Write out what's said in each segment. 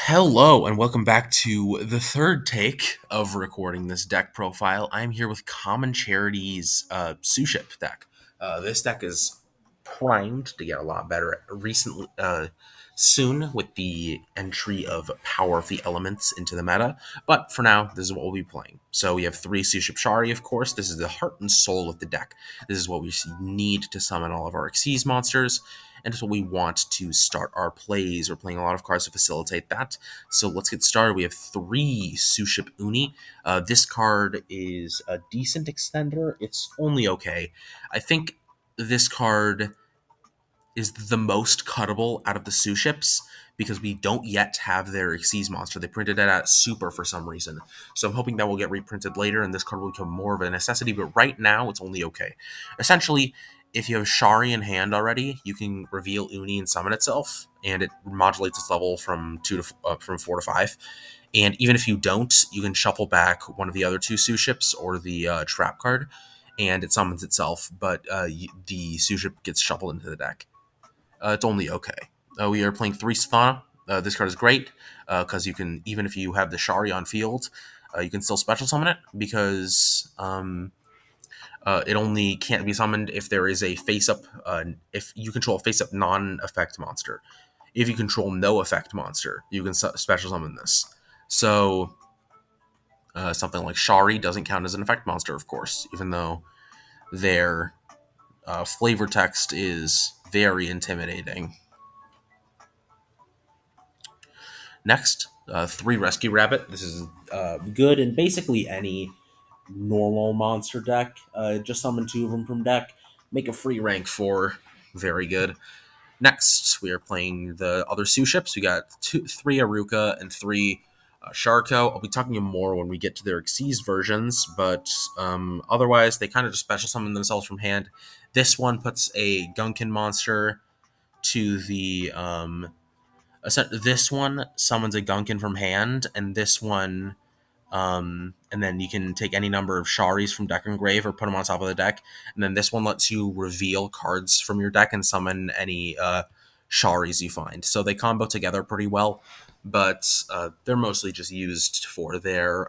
Hello, and welcome back to the third take of recording this deck profile. I'm here with Common Charity's Suship deck. This deck is primed to get a lot better recently, soon with the entry of Power of the Elements into the meta. But for now, this is what we'll be playing. So we have 3 Suship Shari, of course. This is the heart and soul of the deck. This is what we need to summon all of our Xyz monsters, and it's what we want to start our plays. We're playing a lot of cards to facilitate that. So let's get started. We have 3 Suship Uni. This card is a decent extender. It's only okay. I think this card is the most cuttable out of the Suships because we don't yet have their Xyz monster. They printed it at Super for some reason. So I'm hoping that will get reprinted later and this card will become more of a necessity, but right now it's only okay. Essentially, if you have Shari in hand already, you can reveal Uni and summon itself, and it modulates its level from 4 to 5. And even if you don't, you can shuffle back one of the other 2 Suships or the trap card, and it summons itself, but the Suship gets shuffled into the deck. It's only okay. We are playing 3 Sathana. This card is great because you can, even if you have the Shari on field, you can still special summon it because it only can't be summoned if there is a face-up, if you control a face-up non-effect monster. If you control no effect monster, you can special summon this. So something like Shari doesn't count as an effect monster, of course, even though their flavor text is very intimidating. Next, 3 Rescue Rabbit. This is good in basically any normal monster deck. Just summon 2 of them from deck. Make a free rank 4. Very good. Next, we are playing the other Suships. We got 3 Aruka and 3 Sharko. I'll be talking more when we get to their Xyz versions, but otherwise, they kind of just special summon themselves from hand. This one puts a Gunkin monster to the... this one summons a Gunkin from hand, and this one... and then you can take any number of Sharis from deck and grave or put them on top of the deck. And then this one lets you reveal cards from your deck and summon any Sharis you find. So they combo together pretty well, but they're mostly just used for their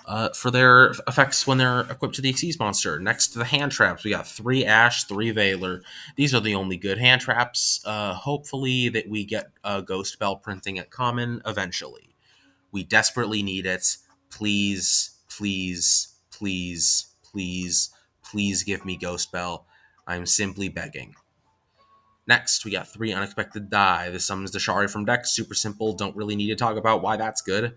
effects when they're equipped to the Xyz monster. Next to the hand traps, we got 3 Ash, 3 Valor. These are the only good hand traps. Hopefully that we get Ghost Bell printing at common eventually. We desperately need it. Please, please, please, please, please give me Ghost Bell. I'm simply begging. Next, we got 3 Unexpected Die. This summons the Shari from deck. Super simple. Don't really need to talk about why that's good.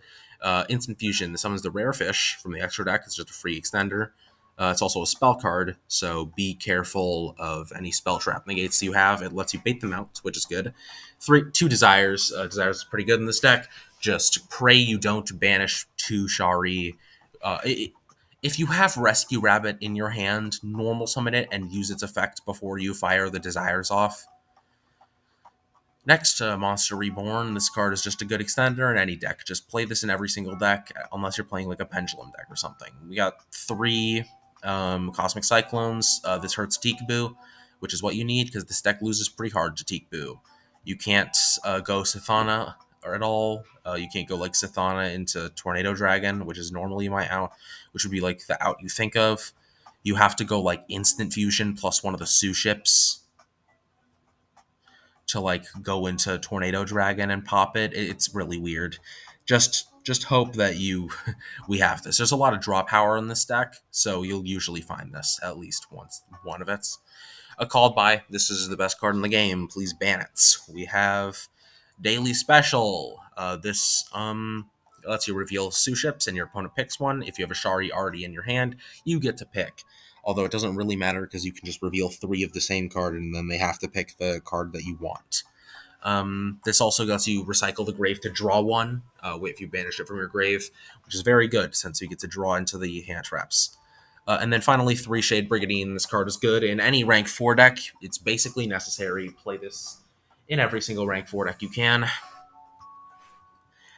Instant Fusion. This summons the Rare Fish from the extra deck. It's just a free extender. It's also a spell card, so be careful of any spell trap negates you have. It lets you bait them out, which is good. 2 Desires. Desires is pretty good in this deck. Just pray you don't banish 2 Shari. If you have Rescue Rabbit in your hand, normal summon it and use its effect before you fire the Desires off. Next, Monster Reborn. This card is just a good extender in any deck. Just play this in every single deck, unless you're playing like a Pendulum deck or something. We got 3 Cosmic Cyclones. This hurts Teekboo, which is what you need because this deck loses pretty hard to Teekboo. You can't go Sathana at all. You can't go like Sathana into Tornado Dragon, which is normally my out, which would be like the out you think of. You have to go like Instant Fusion plus one of the Suships to like go into Tornado Dragon and pop it. It's really weird. Just hope that we have this. There's a lot of draw power in this deck, so you'll usually find this at least once. One of it's a Called By. This is the best card in the game. Please ban it. We have Daily Special. This lets you reveal Suships and your opponent picks one. If you have a Shari already in your hand, you get to pick. Although it doesn't really matter because you can just reveal 3 of the same card and then they have to pick the card that you want. This also lets you recycle the grave to draw 1 if you banish it from your grave, which is very good since you get to draw into the hand traps. And then finally, 3 Shade Brigandine. This card is good in any rank 4 deck. It's basically necessary. Play this in every single rank 4 deck you can.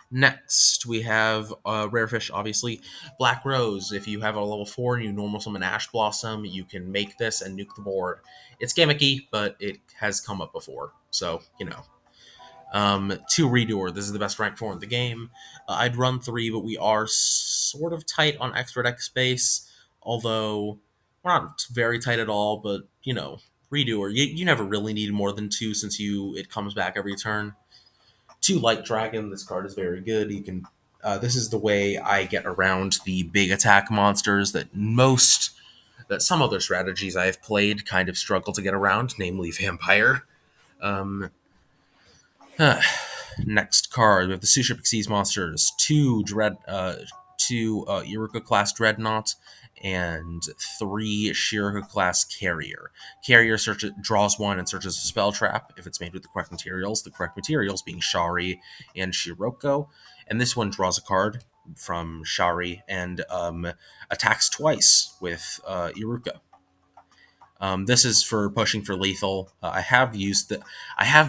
Next, we have Rare Fish, obviously. Black Rose. If you have a level 4 and you normal summon Ash Blossom, you can make this and nuke the board. It's gimmicky, but it has come up before, so, you know. Two Redoer. This is the best rank 4 in the game. I'd run 3, but we are sort of tight on extra deck space. Although, we're not very tight at all, but, you know, Redoer. You never really need more than 2 since it comes back every turn. 2 Light Dragon. This card is very good. You can. This is the way I get around the big attack monsters that some other strategies I have played kind of struggle to get around, namely Vampire. Um, Next card, we have the Suship Xyz monsters, two Iruka class Dreadnought, and 3 Shiraka class Carrier. Carrier draws 1 and searches a spell trap if it's made with the correct materials being Shari and Shiroko. And this one draws a card from Shari and attacks twice with Iruka. This is for pushing for lethal. I have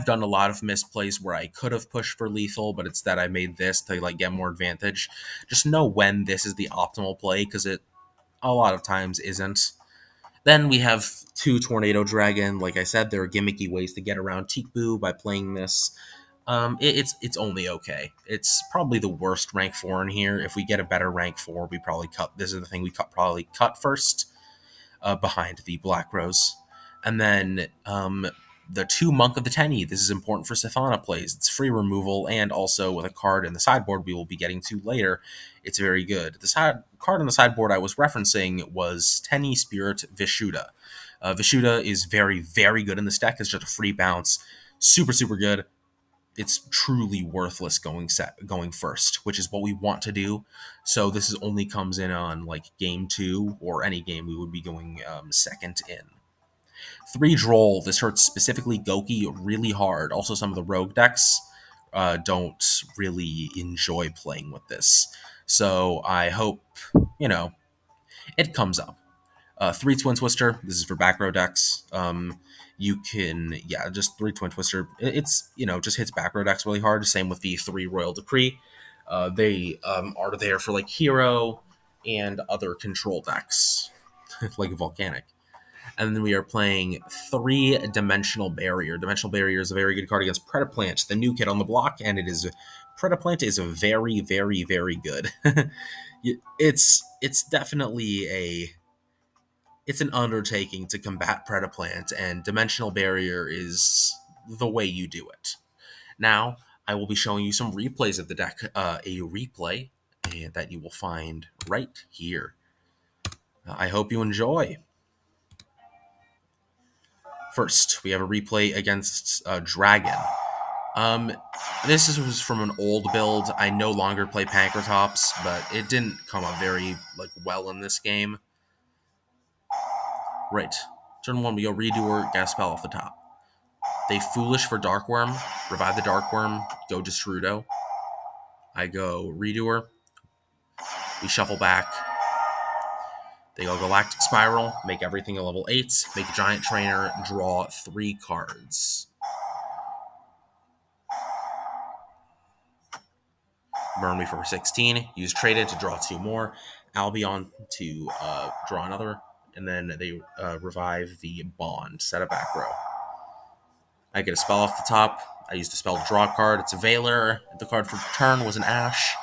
done a lot of misplays where I could have pushed for lethal, but instead I made this to like get more advantage. Just know when this is the optimal play, because it a lot of times isn't. Then we have 2 Tornado Dragon. Like I said, there are gimmicky ways to get around Tikbu by playing this. It's only okay. It's probably the worst rank 4 in here. If we get a better rank 4, we probably cut. This is the thing we probably cut first. Behind the Black Rose. And then the 2 Monk of the Tenny. This is important for Sithana plays. It's free removal, and also with a card in the sideboard we will be getting to later, it's very good. The card on the sideboard I was referencing was Tenny Spirit Vishuddha. Vishuddha is very, very good in this deck. It's just a free bounce. Super, super good. It's truly worthless going first, which is what we want to do. So this only comes in on like game 2 or any game we would be going second in. 3 Droll. This hurts specifically Goki really hard. Also, some of the rogue decks don't really enjoy playing with this. So I hope, it comes up. 3 Twin Twister. This is for back row decks. You can, just 3 Twin Twister. It's, just hits back row decks really hard. Same with the 3 Royal Decree. They are there for like hero and other control decks, like Volcanic. And then we are playing 3 Dimensional Barrier. Dimensional Barrier is a very good card against Predaplant, the new kid on the block, and Predaplant is very, very, very good. It's definitely it's an undertaking to combat Predaplant, and Dimensional Barrier is the way you do it. Now, I will be showing you some replays of the deck, a replay that you will find right here. I hope you enjoy. First, we have a replay against Dragon. This was from an old build. I no longer play Pankratops, but it didn't come up very well in this game. Right. Turn 1, we go Redoer, get a spell off the top. They Foolish for Darkworm, revive the Darkworm, go Destrudo. I go Redoer. We shuffle back. They go Galactic Spiral, make everything a level 8, make Giant Trainer, draw 3 cards. Burn me for 16, use Traded to draw 2 more, Albion to draw another, and then they revive the Bond, set a back row. I get a spell off the top. I used a spell to draw a card. It's a Veiler. The card for turn was an Ash.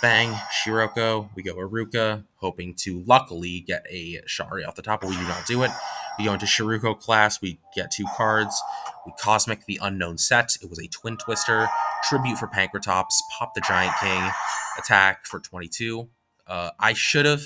Bang, Shiroko. We go Iruka, hoping to luckily get a Shari off the top, but we do not do it. We go into Shiroko class. We get 2 cards. We Cosmic the Unknown Set. It was a Twin Twister. Tribute for Pankratops. Pop the Giant King. Attack for 22. I should have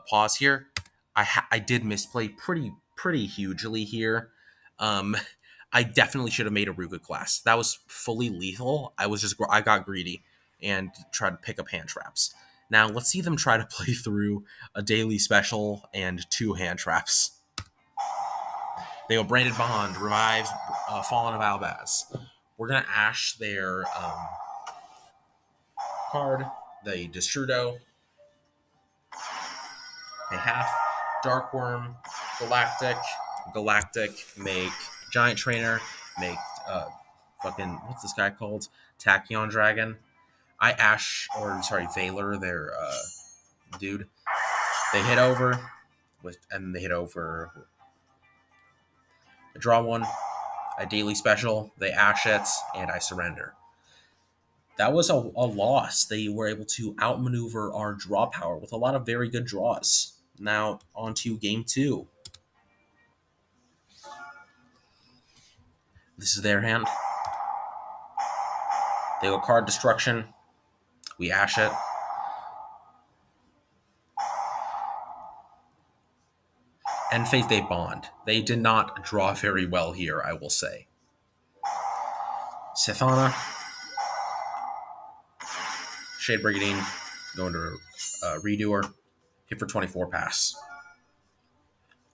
paused here. I did misplay pretty hugely here. I definitely should have made a Ruka class. That was fully lethal. I got greedy and tried to pick up hand traps. Now let's see them try to play through a daily special and 2 hand traps. They go Branded Bond, revive Fallen of Albaz. We're gonna Ash their card. They Destrudo. Pay half. Darkworm, Galactic, make Giant Trainer, make what's this guy called? Tachyon Dragon. Veiler, their dude. They hit over, I draw 1. I daily special, they ash it, and I surrender. That was a loss. They were able to outmaneuver our draw power with a lot of very good draws. Now, on to game 2. This is their hand. They go card destruction. We ash it. End phase, they bond. They did not draw very well here, I will say. Sethana. Shade Brigandine. Going to Redoer. Hit for 24, pass.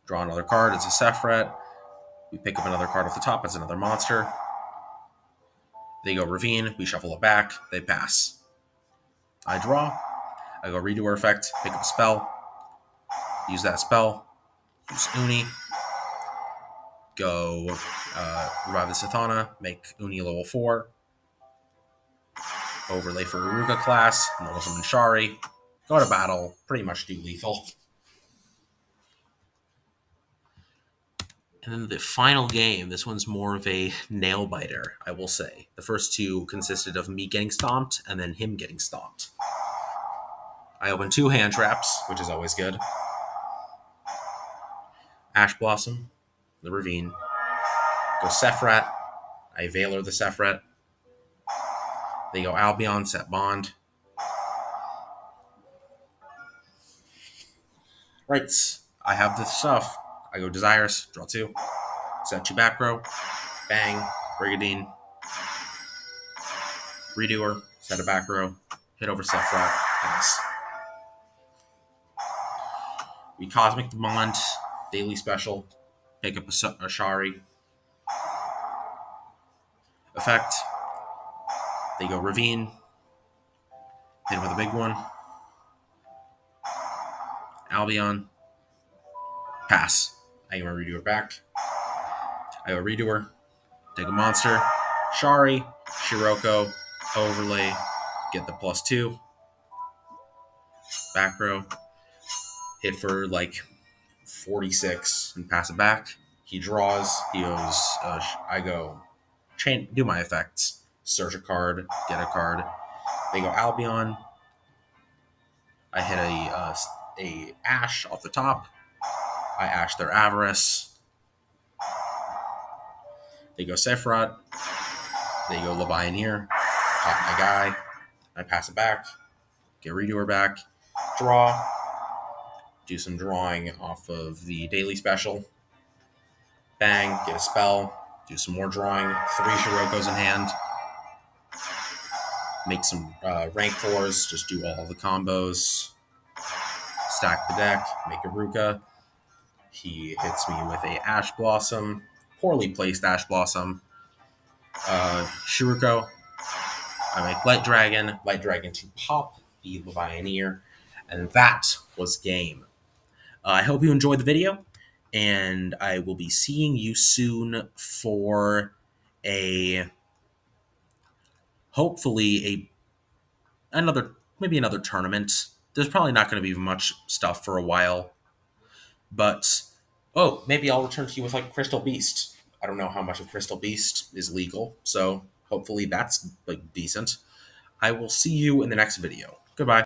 Draw another card. It's a Sephiret. We pick up another card off the top. It's another monster. They go Ravine. We shuffle it back. They pass. I draw. I go Redoer effect. Pick up a spell. Use that spell. Use Uni. Go revive the Sethana. Make Uni level 4. Overlay for Uruka class. Normal summon Shari. Go to battle. Pretty much do lethal. And then the final game, this one's more of a nail biter, I will say. The first two consisted of me getting stomped and then him getting stomped. I open 2 hand traps, which is always good. Ash Blossom, the Ravine. Go Sephiret. I Veiler the Sephiret. They go Albion, set Bond. Right, I have this stuff. I go Desires, draw 2. Set 2 back row. Bang, Brigandine. Redoer, set a back row. Hit over Sephiret, pass. We Cosmic the Bond, daily special. Pick up a Shari. Effect. They go Ravine. Hit with a big one. Albion. Pass. I get my Redoer back. I go Redoer. Take a monster. Shari. Shiroko. Overlay. Get the +2. Back row. Hit for like 46 and pass it back. He draws. He goes. I go. Do my effects. Search a card. Get a card. They go Albion. I hit a Ash off the top. I Ash their Avarice. They go Sephiret. They go Levianeer. Pop my guy. I pass it back. Get Redoer back. Draw. Do some drawing off of the daily special. Bang. Get a spell. Do some more drawing. 3 Shirokos in hand. Make some rank 4s. Just do all the combos. Stack the deck. Make a Ruka. He hits me with a Ash Blossom. Poorly placed Ash Blossom. Shiruko. I make Light Dragon to pop the Levianeer. And that was game. I hope you enjoyed the video. And I will be seeing you soon for hopefully maybe another tournament. There's probably not going to be much stuff for a while. But, maybe I'll return to you with like Crystal Beast. I don't know how much of Crystal Beast is legal, so hopefully that's like decent. I will see you in the next video. Goodbye.